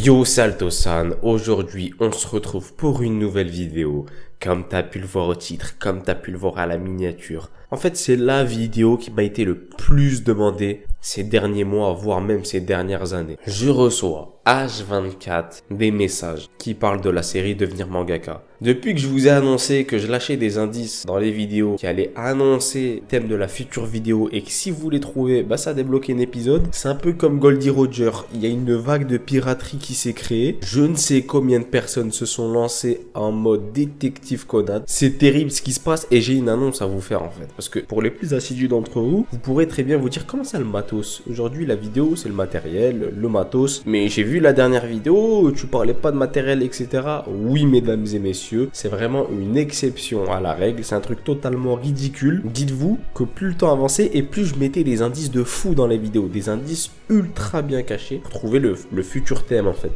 Yo Salto-san, aujourd'hui on se retrouve pour une nouvelle vidéo. Comme t'as pu le voir au titre, comme t'as pu le voir à la miniature. En fait, c'est la vidéo qui m'a été le plus demandée ces derniers mois, voire même ces dernières années. Je reçois H24 des messages qui parlent de la série Devenir Mangaka. Depuis que je vous ai annoncé que je lâchais des indices dans les vidéos qui allaient annoncer le thème de la future vidéo et que si vous les trouvez, ça débloquait un épisode. C'est un peu comme Goldie Roger. Il y a une vague de piraterie qui s'est créée. Je ne sais combien de personnes se sont lancées en mode détective Conan. C'est terrible ce qui se passe et j'ai une annonce à vous faire en fait. Parce que pour les plus assidus d'entre vous, vous pourrez très bien vous dire comment ça le matos. Aujourd'hui la vidéo c'est le matériel, le matos. Mais j'ai vu la dernière vidéo, tu parlais pas de matériel etc. Oui mesdames et messieurs, c'est vraiment une exception à la règle. C'est un truc totalement ridicule. Dites-vous que plus le temps avançait et plus je mettais des indices de fou dans les vidéos. Des indices ultra bien cachés pour trouver le futur thème en fait.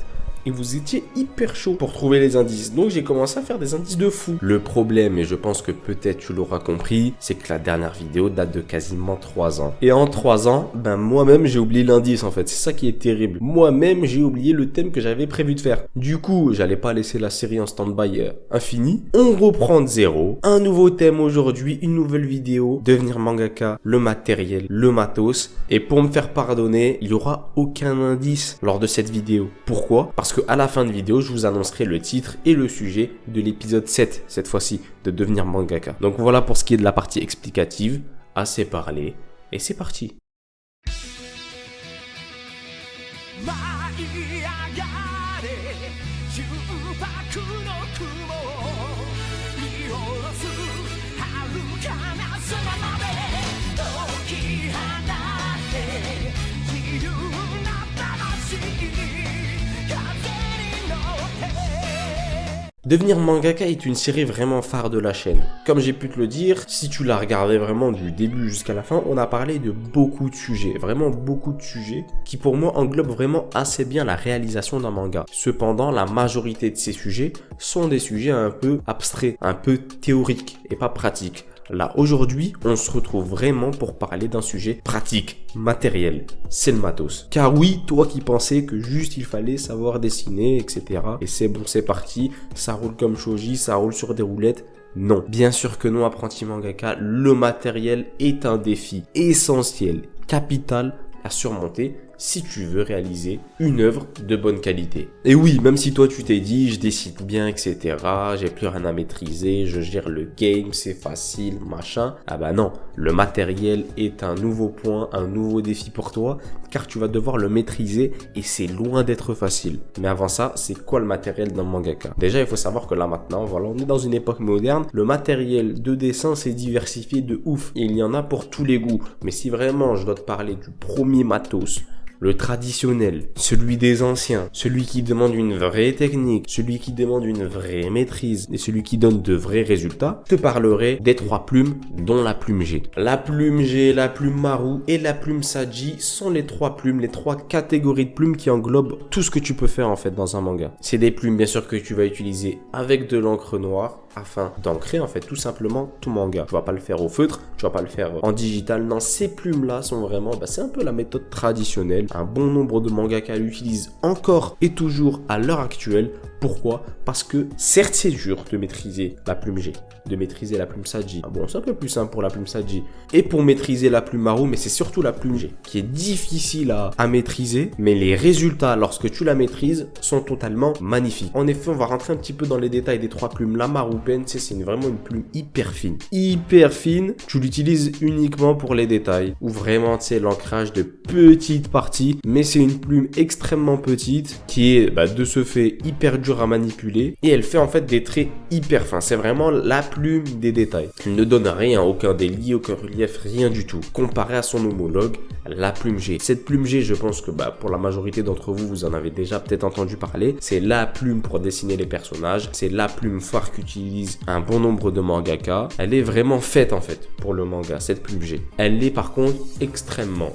Et vous étiez hyper chaud pour trouver les indices. Donc j'ai commencé à faire des indices de fou. Le problème, et je pense que peut-être tu l'auras compris, c'est que la dernière vidéo date de quasiment 3 ans. Et en 3 ans, moi-même j'ai oublié l'indice en fait. C'est ça qui est terrible. Moi-même j'ai oublié le thème que j'avais prévu de faire. Du coup, j'allais pas laisser la série en stand-by infini. On reprend de zéro. Un nouveau thème aujourd'hui, une nouvelle vidéo. Devenir mangaka, le matériel, le matos. Et pour me faire pardonner, il y aura aucun indice lors de cette vidéo. Pourquoi ? Parce que à la fin de vidéo, je vous annoncerai le titre et le sujet de l'épisode 7, cette fois-ci, de Devenir Mangaka. Donc voilà pour ce qui est de la partie explicative. Assez parlé, et c'est parti. Devenir Mangaka est une série vraiment phare de la chaîne. Comme j'ai pu te le dire, si tu l'as regardé vraiment du début jusqu'à la fin, on a parlé de beaucoup de sujets, vraiment beaucoup de sujets, qui pour moi englobent vraiment assez bien la réalisation d'un manga. Cependant, la majorité de ces sujets sont des sujets un peu abstraits, un peu théoriques et pas pratiques. Là, aujourd'hui, on se retrouve vraiment pour parler d'un sujet pratique, matériel. C'est le matos. Car oui, toi qui pensais que juste il fallait savoir dessiner, etc. Et c'est bon, c'est parti, ça roule comme shoji, ça roule sur des roulettes. Non. Bien sûr que non, apprenti mangaka, le matériel est un défi essentiel, capital à surmonter si tu veux réaliser une œuvre de bonne qualité. Et oui, même si toi tu t'es dit, je dessine bien, etc., j'ai plus rien à maîtriser, je gère le game, c'est facile, machin. Ah bah non, le matériel est un nouveau point, un nouveau défi pour toi, car tu vas devoir le maîtriser et c'est loin d'être facile. Mais avant ça, c'est quoi le matériel d'un mangaka? Déjà, il faut savoir que là maintenant, voilà, on est dans une époque moderne, le matériel de dessin s'est diversifié de ouf. Et il y en a pour tous les goûts. Mais si vraiment je dois te parler du premier matos, le traditionnel, celui des anciens, celui qui demande une vraie technique, celui qui demande une vraie maîtrise et celui qui donne de vrais résultats, je te parlerai des 3 plumes dont la plume G. La plume G, la plume Maru et la plume Saji sont les 3 plumes, les 3 catégories de plumes qui englobent tout ce que tu peux faire en fait dans un manga. C'est des plumes bien sûr que tu vas utiliser avec de l'encre noire afin d'ancrer en fait tout simplement tout manga. Tu vas pas le faire au feutre, tu vas pas le faire en digital. Non, ces plumes là sont vraiment, c'est un peu la méthode traditionnelle. Un bon nombre de mangaka l'utilisent encore et toujours à l'heure actuelle. Pourquoi? Parce que certes c'est dur de maîtriser la plume G, de maîtriser la plume Saji. Bon, c'est un peu plus simple pour la plume Saji et pour maîtriser la plume Maru, mais c'est surtout la plume G qui est difficile à maîtriser, mais les résultats lorsque tu la maîtrises sont totalement magnifiques. En effet, on va rentrer un petit peu dans les détails des 3 plumes. La Maru Pen, c'est vraiment une plume hyper fine. Hyper fine, tu l'utilises uniquement pour les détails ou vraiment tu sais l'ancrage de petites parties, mais c'est une plume extrêmement petite qui est de ce fait hyper dure à manipuler et elle fait en fait des traits hyper fins. C'est vraiment la plume des détails. Elle ne donne rien, aucun délit, aucun relief, rien du tout. Comparé à son homologue, la plume G. Cette plume G, je pense que pour la majorité d'entre vous, vous en avez déjà peut-être entendu parler. C'est la plume pour dessiner les personnages. C'est la plume phare qu'utilisent un bon nombre de mangaka. Elle est vraiment faite en fait pour le manga, cette plume G. Elle est par contre extrêmement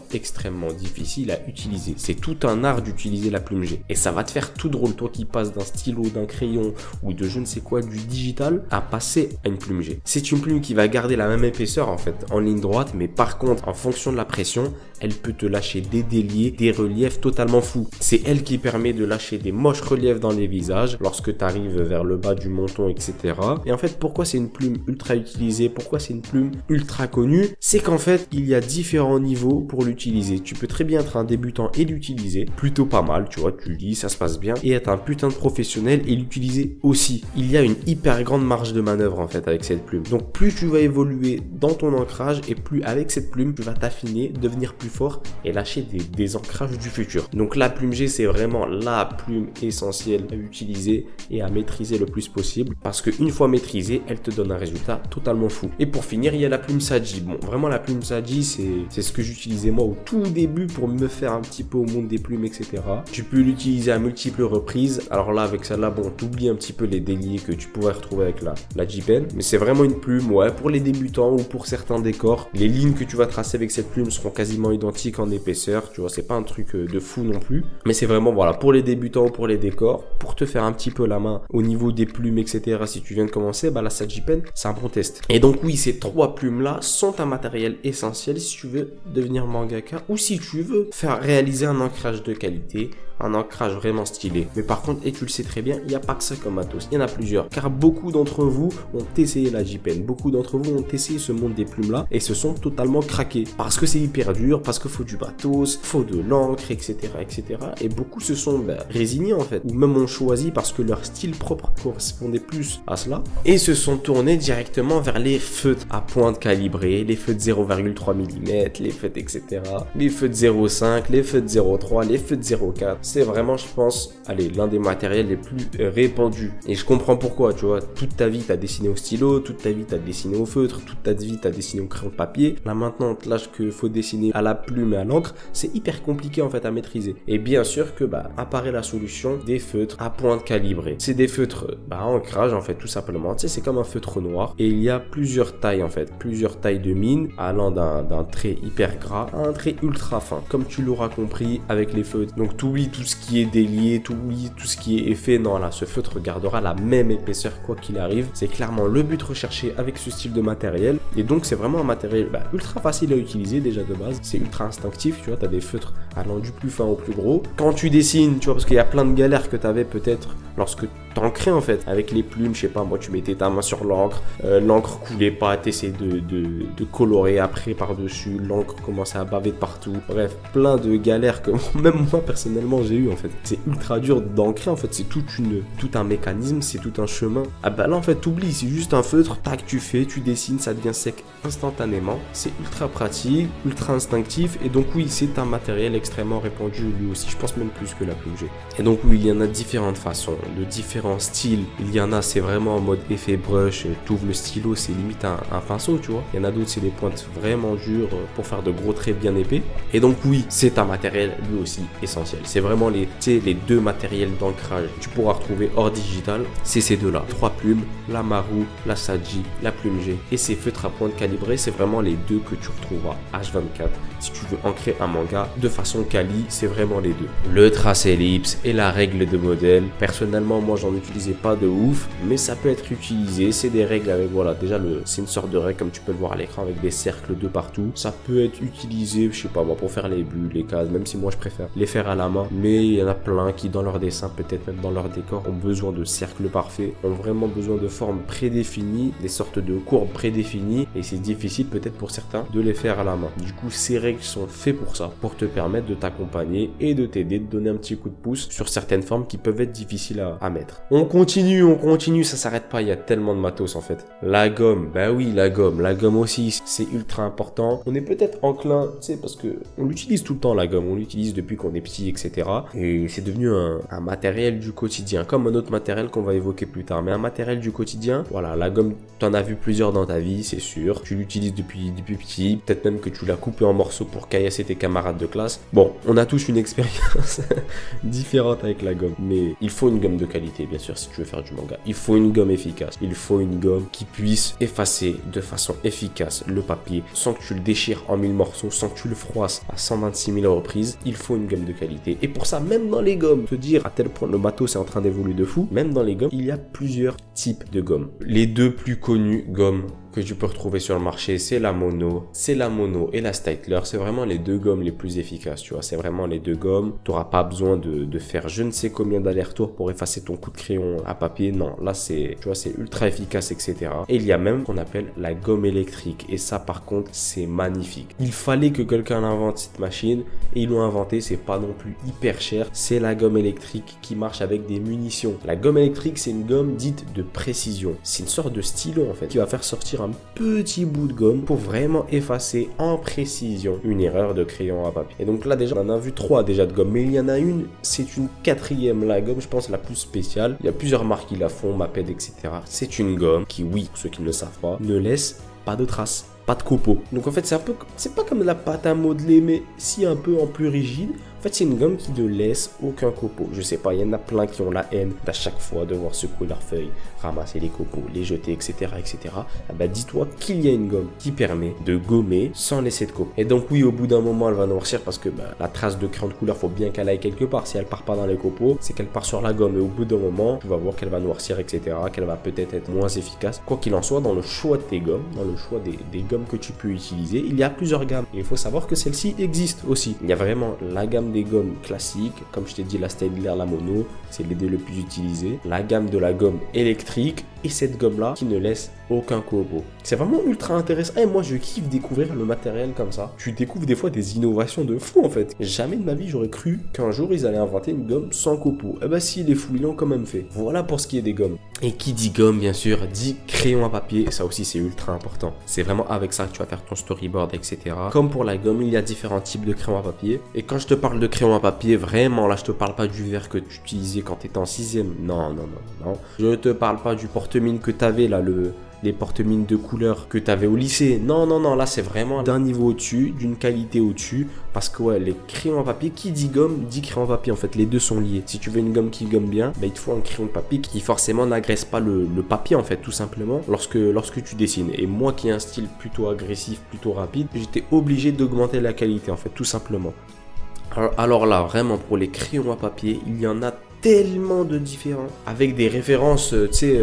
difficile à utiliser. C'est tout un art d'utiliser la plume G. Et ça va te faire tout drôle, toi qui passes d'un stylo, d'un crayon ou de je ne sais quoi, du digital, à passer à une plume G. C'est une plume qui va garder la même épaisseur en fait, en ligne droite, mais par contre, en fonction de la pression, elle peut te lâcher des déliés, des reliefs totalement fous. C'est elle qui permet de lâcher des moches reliefs dans les visages lorsque tu arrives vers le bas du menton, etc. Et en fait, pourquoi c'est une plume ultra utilisée, pourquoi c'est une plume ultra connue, c'est qu'en fait, il y a différents niveaux pour l'utiliser. Tu peux très bien être un débutant et l'utiliser plutôt pas mal, tu vois, tu lis, ça se passe bien, et être un putain de professionnel et l'utiliser aussi. Il y a une hyper grande marge de manœuvre en fait avec cette plume. Donc plus tu vas évoluer dans ton ancrage et plus avec cette plume, tu vas t'affiner, devenir plus fort et lâcher des ancrages du futur. Donc la plume G, c'est vraiment la plume essentielle à utiliser et à maîtriser le plus possible parce qu'une fois maîtrisée, elle te donne un résultat totalement fou. Et pour finir, il y a la plume Saji. Bon, vraiment la plume Saji, c'est ce que j'utilisais moi au tout début pour me faire un petit peu au monde des plumes, etc. Tu peux l'utiliser à multiples reprises. Alors là, avec celle-là, bon, t'oublies un petit peu les déliés que tu pourrais retrouver avec la J-Pen, mais c'est vraiment une plume, ouais, pour les débutants ou pour certains décors. Les lignes que tu vas tracer avec cette plume seront quasiment identiques en épaisseur, tu vois, c'est pas un truc de fou non plus, mais c'est vraiment, voilà, pour les débutants ou pour les décors, pour te faire un petit peu la main au niveau des plumes, etc. Si tu viens de commencer, bah la Saji-Pen, c'est un bon test. Et donc oui, ces trois plumes-là sont un matériel essentiel si tu veux devenir mangaka ou si tu veux faire réaliser un ancrage de qualité, un ancrage vraiment stylé. Mais par contre, et tu le sais très bien, il n'y a pas que ça comme matos, il y en a plusieurs. Car beaucoup d'entre vous ont essayé la J-Pen, beaucoup d'entre vous ont essayé ce monde des plumes là et se sont totalement craqués. Parce que c'est hyper dur, parce qu'il faut du matos, faut de l'encre, etc. etc. Et beaucoup se sont résignés en fait, ou même ont choisi parce que leur style propre correspondait plus à cela, et se sont tournés directement vers les feutres à pointe calibrée, les feutres 0,3 mm, les feutres etc. Les feutres 0,5, les feutres 0,3, les feutres 0,4. C'est vraiment, je pense, allez, l'un des matériels les plus répandus. Et je comprends pourquoi, tu vois. Toute ta vie, tu as dessiné au stylo, toute ta vie, tu as dessiné au feutre, toute ta vie, tu as dessiné au crayon de papier. Là, maintenant, on te lâche qu'il faut dessiner à la plume et à l'encre. C'est hyper compliqué, en fait, à maîtriser. Et bien sûr que, apparaît la solution des feutres à pointe calibrée. C'est des feutres, à ancrage, en fait, tout simplement. Tu sais, c'est comme un feutre noir. Et il y a plusieurs tailles, en fait. Plusieurs tailles de mine, allant d'un trait hyper gras à un trait ultra fin. Comme tu l'auras compris avec les feutres. Donc, t'oublies tout ce qui est délié, tout ce qui est effet. Non, là, ce feutre gardera la même épaisseur quoi qu'il arrive. C'est clairement le but recherché avec ce style de matériel. Et donc, c'est vraiment un matériel ultra facile à utiliser déjà de base. C'est ultra instinctif, tu vois, tu as des feutres allant du plus fin au plus gros. Quand tu dessines, tu vois, parce qu'il y a plein de galères que tu avais peut-être lorsque t'ancrais en fait avec les plumes, je sais pas, moi tu mettais ta main sur l'encre, l'encre coulait pas, t'essayais de colorer après par-dessus, l'encre commençait à baver de partout, bref, plein de galères que même moi personnellement j'ai eu en fait. C'est ultra dur d'ancrer en fait, c'est tout un mécanisme, c'est tout un chemin. Ah bah là en fait t'oublies, c'est juste un feutre, tac tu fais, tu dessines, ça devient sec instantanément, c'est ultra pratique, ultra instinctif, et donc oui c'est un matériel extrêmement répandu lui aussi, je pense même plus que la plume G. Et donc oui il y en a différentes façons, de différents styles. Il y en a, c'est vraiment en mode effet brush, t'ouvres le stylo, c'est limite un pinceau, tu vois. Il y en a d'autres, c'est des pointes vraiment dures pour faire de gros traits bien épais. Et donc oui, c'est un matériel lui aussi essentiel. C'est vraiment les deux matériels d'ancrage que tu pourras retrouver hors digital. C'est ces deux-là. 3 plumes, la Maru, la Saji, la plume G. Et ces feutres à pointe calibrée, c'est vraiment les deux que tu retrouveras H24. Si tu veux ancrer un manga de façon quali, c'est vraiment les deux. Le trace ellipse et la règle de modèle. Personnellement, moi, j'en utilisais pas de ouf, mais ça peut être utilisé. C'est des règles avec, voilà, déjà c'est une sorte de règle comme tu peux le voir à l'écran avec des cercles de partout. Ça peut être utilisé, je sais pas moi, pour faire les bulles, les cases, même si moi je préfère les faire à la main. Mais il y en a plein qui dans leur dessin, peut-être même dans leur décor, ont besoin de cercles parfaits, ont vraiment besoin de formes prédéfinies, des sortes de courbes prédéfinies, et c'est difficile peut-être pour certains de les faire à la main. Du coup, ces règles sont faites pour ça, pour te permettre de t'accompagner et de t'aider, de donner un petit coup de pouce sur certaines formes qui peuvent être difficiles à mettre. On continue, ça s'arrête pas, il y a tellement de matos en fait. La gomme, bah oui, la gomme aussi, c'est ultra important. On est peut-être enclin, tu sais, parce que on l'utilise tout le temps la gomme, on l'utilise depuis qu'on est petit, etc. Et c'est devenu un matériel du quotidien, comme un autre matériel qu'on va évoquer plus tard. Mais un matériel du quotidien, voilà, la gomme, t'en as vu plusieurs dans ta vie, c'est sûr. Tu l'utilises depuis petit, peut-être même que tu l'as coupé en morceaux pour caillasser tes camarades de classe. Bon, on a tous une expérience différente avec la gomme, mais il faut une gomme de qualité, bien sûr, si tu veux faire du manga. Il faut une gomme efficace. Il faut une gomme qui puisse effacer de façon efficace le papier sans que tu le déchires en 1000 morceaux, sans que tu le froisses à 126 000 reprises. Il faut une gomme de qualité. Et pour ça, même dans les gommes, te dire à tel point le matos est en train d'évoluer de fou, même dans les gommes, il y a plusieurs types de gommes. Les deux plus connus gommes que tu peux retrouver sur le marché, c'est la Mono. C'est la Mono et la Staedtler. C'est vraiment les deux gommes les plus efficaces, tu vois. C'est vraiment les deux gommes. Tu n'auras pas besoin de faire je ne sais combien d'allers-retours pour effacer ton coup de crayon à papier. Non, là, c'est, tu vois, c'est ultra efficace, etc. Et il y a même ce qu'on appelle la gomme électrique. Et ça, par contre, c'est magnifique. Il fallait que quelqu'un invente cette machine et ils l'ont inventé. C'est pas non plus hyper cher. C'est la gomme électrique qui marche avec des munitions. La gomme électrique, c'est une gomme dite de précision. C'est une sorte de stylo, en fait, qui va faire sortir un petit bout de gomme pour vraiment effacer en précision une erreur de crayon à papier. Et donc là, déjà, on en a vu 3 déjà de gomme, mais il y en a une, c'est une 4e, la gomme, je pense, la plus spéciale. Il y a plusieurs marques qui la font, Maped, etc. C'est une gomme qui, oui, pour ceux qui ne le savent pas, ne laisse pas de traces, pas de copeaux. Donc en fait, c'est un peu, c'est pas comme de la pâte à modeler, mais si un peu en plus rigide. En fait, c'est une gomme qui ne laisse aucun copeau. Je sais pas, il y en a plein qui ont la haine d'à chaque fois devoir secouer leurs feuilles, ramasser les copeaux, les jeter, etc., etc. Ah bah, dis-toi qu'il y a une gomme qui permet de gommer sans laisser de copeaux. Et donc oui, au bout d'un moment, elle va noircir parce que bah, la trace de crayon de couleur, faut bien qu'elle aille quelque part. Si elle part pas dans les copeaux, c'est qu'elle part sur la gomme. Et au bout d'un moment, tu vas voir qu'elle va noircir, etc., qu'elle va peut-être être moins efficace. Quoi qu'il en soit, dans le choix de tes gommes, dans le choix des gommes que tu peux utiliser, il y a plusieurs gammes. Et il faut savoir que celle-ci existe aussi. Il y a vraiment la gamme des gommes classiques, comme je t'ai dit, la Staedtler, la Mono, c'est les deux le plus utilisés. La gamme de la gomme électrique et cette gomme-là qui ne laisse aucun copeau. C'est vraiment ultra intéressant. Et moi, je kiffe découvrir le matériel comme ça. Tu découvres des fois des innovations de fou en fait. Jamais de ma vie, j'aurais cru qu'un jour, ils allaient inventer une gomme sans copeau. Eh ben si, les fous, ils l'ont quand même fait. Voilà pour ce qui est des gommes. Et qui dit gomme, bien sûr, dit crayon à papier. Et ça aussi, c'est ultra important. C'est vraiment avec ça que tu vas faire ton storyboard, etc. Comme pour la gomme, il y a différents types de crayons à papier. Et quand je te parle de crayon à papier, vraiment, là, je te parle pas du verre que tu utilisais quand tu étais en 6e. Non, non, non, non. Je te parle pas du porte-mine que tu avais là, les porte-mines de couleur que tu avais au lycée. Non, non, non, là c'est vraiment d'un niveau au-dessus, d'une qualité au-dessus. Parce que ouais, les crayons à papier, qui dit gomme, dit crayon à papier. En fait, les deux sont liés. Si tu veux une gomme qui gomme bien, bah, il te faut un crayon de papier qui forcément n'agresse pas le papier en fait, tout simplement, lorsque tu dessines. Et moi qui ai un style plutôt agressif, plutôt rapide, j'étais obligé d'augmenter la qualité en fait, tout simplement. Alors là, vraiment, pour les crayons à papier, il y en a tellement de différents. Avec des références, tu sais...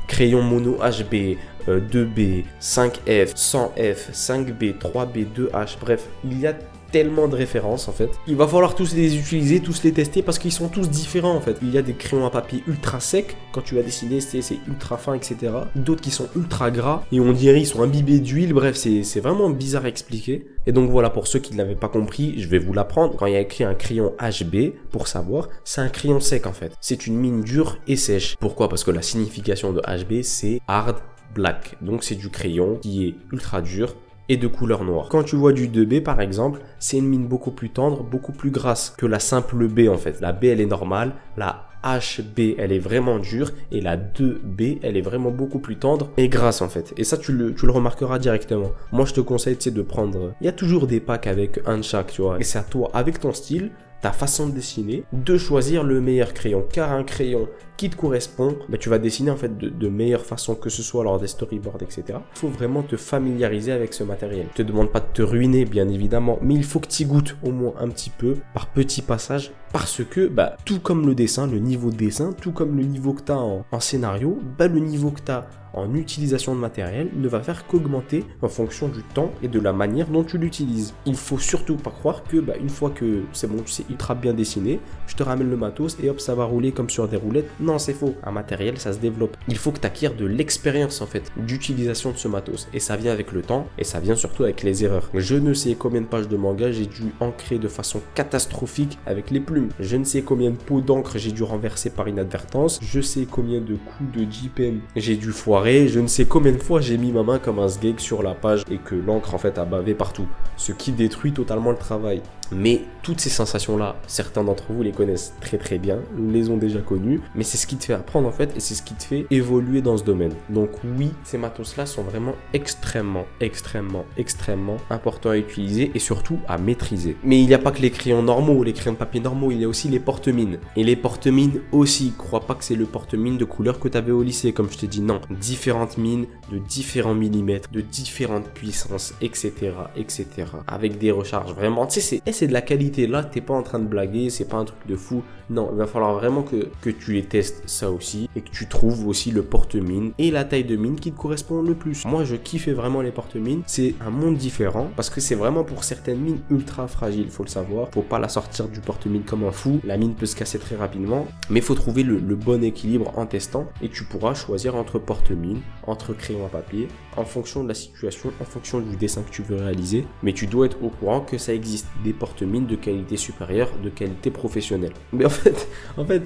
crayon mono HB, 2B, 5F, 100F, 5B, 3B, 2H, bref, il y a tellement de références en fait. Il va falloir tous les utiliser, tous les tester parce qu'ils sont tous différents en fait. Il y a des crayons à papier ultra secs, quand tu vas dessiner c'est ultra fin, etc. D'autres qui sont ultra gras et on dirait ils sont imbibés d'huile, bref c'est vraiment bizarre à expliquer. Et donc voilà, pour ceux qui ne l'avaient pas compris, je vais vous l'apprendre. Quand il y a écrit un crayon HB, pour savoir, c'est un crayon sec en fait. C'est une mine dure et sèche. Pourquoi? Parce que la signification de HB c'est hard black. Donc c'est du crayon qui est ultra dur et de couleur noire. Quand tu vois du 2B par exemple, c'est une mine beaucoup plus tendre, beaucoup plus grasse que la simple B en fait. La B elle est normale, la HB elle est vraiment dure et la 2B elle est vraiment beaucoup plus tendre et grasse en fait. Et ça tu le remarqueras directement. Moi je te conseille de prendre, il y a toujours des packs avec un de chaque, tu vois. Et c'est à toi avec ton style, ta façon de dessiner, de choisir le meilleur crayon. Car un crayon qui te correspond, bah, tu vas dessiner en fait de meilleure façon, que ce soit lors des storyboards, etc. Il faut vraiment te familiariser avec ce matériel. Je te demande pas de te ruiner, bien évidemment, mais il faut que tu y goûtes au moins un petit peu, par petits passages, parce que, bah, tout comme le dessin, le niveau de dessin, tout comme le niveau que tu as en scénario, bah, le niveau que tu as en utilisation de matériel ne va faire qu'augmenter en fonction du temps et de la manière dont tu l'utilises. Il faut surtout pas croire que bah, une fois que c'est bon, tu sais ultra bien dessiner, je te ramène le matos et hop ça va rouler comme sur des roulettes. Non, c'est faux. Un matériel ça se développe. Il faut que tu acquières de l'expérience en fait d'utilisation de ce matos et ça vient avec le temps et ça vient surtout avec les erreurs. Je ne sais combien de pages de manga j'ai dû ancrer de façon catastrophique avec les plumes. Je ne sais combien de pots d'encre j'ai dû renverser par inadvertance. Je sais combien de coups de J-pen j'ai dû foirer. Je ne sais combien de fois j'ai mis ma main comme un sgeg sur la page et que l'encre en fait a bavé partout, ce qui détruit totalement le travail. Mais toutes ces sensations-là, certains d'entre vous les connaissent très très bien, les ont déjà connues, mais c'est ce qui te fait apprendre en fait et c'est ce qui te fait évoluer dans ce domaine. Donc oui, ces matos-là sont vraiment extrêmement importants à utiliser et surtout à maîtriser. Mais il n'y a pas que les crayons normaux, les crayons de papier normaux, il y a aussi les porte-mines. Et les porte-mines aussi, crois pas que c'est le porte-mine de couleur que tu avais au lycée, comme je t'ai dit, non. Différentes mines de différents millimètres, de différentes puissances, etc. Avec des recharges vraiment, tu sais, c'est de la qualité. Là, t'es pas en train de blaguer, c'est pas un truc de fou. Non, il va falloir vraiment que tu les testes ça aussi et que tu trouves aussi le porte-mine et la taille de mine qui te correspond le plus. Moi, je kiffais vraiment les porte-mines. C'est un monde différent parce que c'est vraiment pour certaines mines ultra fragiles, faut le savoir. Faut pas la sortir du porte-mine comme un fou. La mine peut se casser très rapidement, mais il faut trouver le bon équilibre en testant et tu pourras choisir entre porte-mine, entre crayon à papier, en fonction de la situation, en fonction du dessin que tu veux réaliser. Mais tu dois être au courant que ça existe des porte-mines de qualité supérieure, de qualité professionnelle. Mais en fait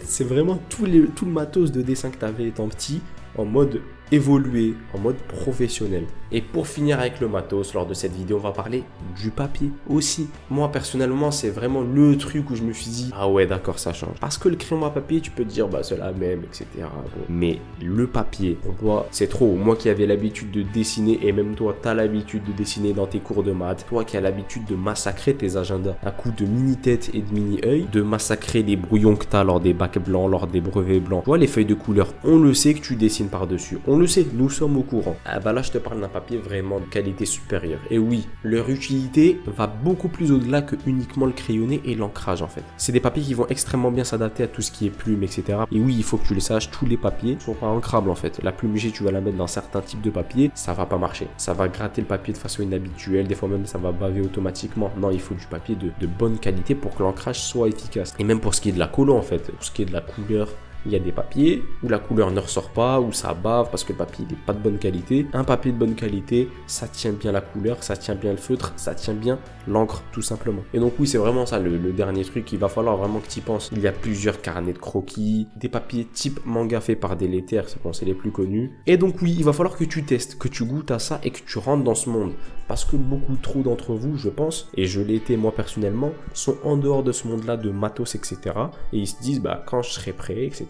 c'est vraiment tout le matos de dessin que tu avais étant petit en mode évolué, en mode professionnel. Et pour finir avec le matos, lors de cette vidéo, on va parler du papier aussi. Moi, personnellement, c'est vraiment le truc où je me suis dit, ah ouais, d'accord, ça change. Parce que le crayon à papier, tu peux te dire, bah, c'est la même, etc. Bon. Mais le papier, pour moi, c'est trop. Moi qui avais l'habitude de dessiner, et même toi, tu as l'habitude de dessiner dans tes cours de maths, toi qui as l'habitude de massacrer tes agendas à coups de mini-tête et de mini-œil, de massacrer les brouillons que tu as lors des bacs blancs, lors des brevets blancs. Tu vois, les feuilles de couleur, on le sait que tu dessines par-dessus. On le sait, nous sommes au courant. Ah bah là, je te parle d'un papier vraiment de qualité supérieure. Et oui, leur utilité va beaucoup plus au-delà que uniquement le crayonné et l'ancrage en fait. C'est des papiers qui vont extrêmement bien s'adapter à tout ce qui est plume, etc. Et oui, il faut que tu le saches, tous les papiers sont pas ancrables en fait. La plume G, tu vas la mettre dans certains types de papier, ça va pas marcher. Ça va gratter le papier de façon inhabituelle, des fois même ça va baver automatiquement. Non, il faut du papier de bonne qualité pour que l'ancrage soit efficace. Et même pour ce qui est de la couleur en fait, pour ce qui est de la couleur, il y a des papiers où la couleur ne ressort pas, où ça bave parce que le papier n'est pas de bonne qualité. Un papier de bonne qualité, ça tient bien la couleur, ça tient bien le feutre, ça tient bien l'encre tout simplement. Et donc oui, c'est vraiment ça le dernier truc, il va falloir vraiment que tu y penses. Il y a plusieurs carnets de croquis, des papiers type manga faits par des laitaires, c'est les plus connus. Et donc oui, il va falloir que tu testes, que tu goûtes à ça et que tu rentres dans ce monde. Parce que beaucoup trop d'entre vous, je pense, et je l'ai été moi personnellement, sont en dehors de ce monde-là de matos, etc. Et ils se disent, bah quand je serai prêt, etc.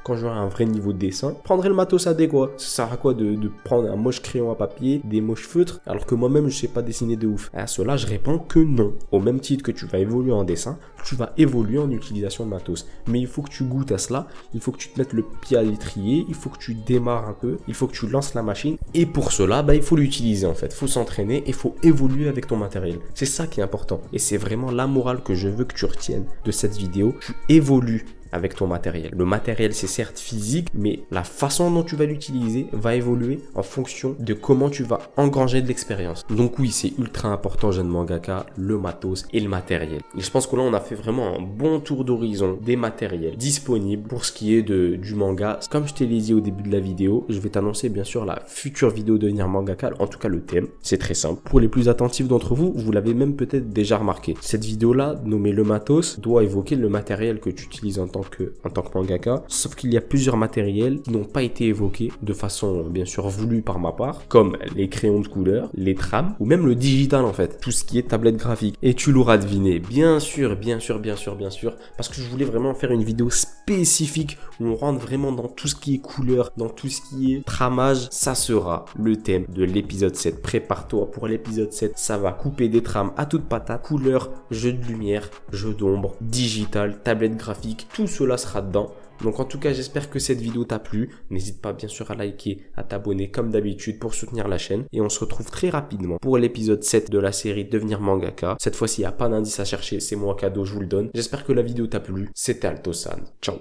Quand j'aurai un vrai niveau de dessin, je prendrai le matos adéquat. Ça sert à quoi de prendre un moche crayon à papier, des moches feutres, alors que moi-même je sais pas dessiner de ouf. À cela, je réponds que non. Au même titre que tu vas évoluer en dessin, tu vas évoluer en utilisation de matos. Mais il faut que tu goûtes à cela, il faut que tu te mettes le pied à l'étrier, il faut que tu démarres un peu, il faut que tu lances la machine. Et pour cela, bah, il faut l'utiliser en fait. Il faut s'entraîner et il faut évoluer avec ton matériel. C'est ça qui est important. Et c'est vraiment la morale que je veux que tu retiennes de cette vidéo. Tu évolues avec ton matériel. Le matériel, c'est certes physique, mais la façon dont tu vas l'utiliser va évoluer en fonction de comment tu vas engranger de l'expérience. Donc oui, c'est ultra important, jeune mangaka, le matos et le matériel. Et je pense que là, on a fait vraiment un bon tour d'horizon des matériels disponibles pour ce qui est du manga. Comme je te l'ai dit au début de la vidéo, je vais t'annoncer bien sûr la future vidéo de devenir mangaka, en tout cas le thème. C'est très simple. Pour les plus attentifs d'entre vous, vous l'avez même peut-être déjà remarqué. Cette vidéo-là, nommée le matos, doit évoquer le matériel que tu utilises en tant que mangaka, sauf qu'il y a plusieurs matériels qui n'ont pas été évoqués de façon bien sûr voulue par ma part, comme les crayons de couleur, les trames, ou même le digital en fait, tout ce qui est tablette graphique. Et tu l'auras deviné, bien sûr, parce que je voulais vraiment faire une vidéo spécifique où on rentre vraiment dans tout ce qui est couleur, dans tout ce qui est tramage. Ça sera le thème de l'épisode 7. Prépare-toi pour l'épisode 7, ça va couper des trames à toute patate, couleur, jeu de lumière, jeu d'ombre, digital, tablette graphique, tout cela sera dedans. Donc en tout cas, j'espère que cette vidéo t'a plu. N'hésite pas bien sûr à liker, à t'abonner comme d'habitude pour soutenir la chaîne. Et on se retrouve très rapidement pour l'épisode 7 de la série Devenir mangaka. Cette fois-ci, il n'y a pas d'indice à chercher, c'est moi cadeau, je vous le donne. J'espère que la vidéo t'a plu. C'était Altosan. Ciao.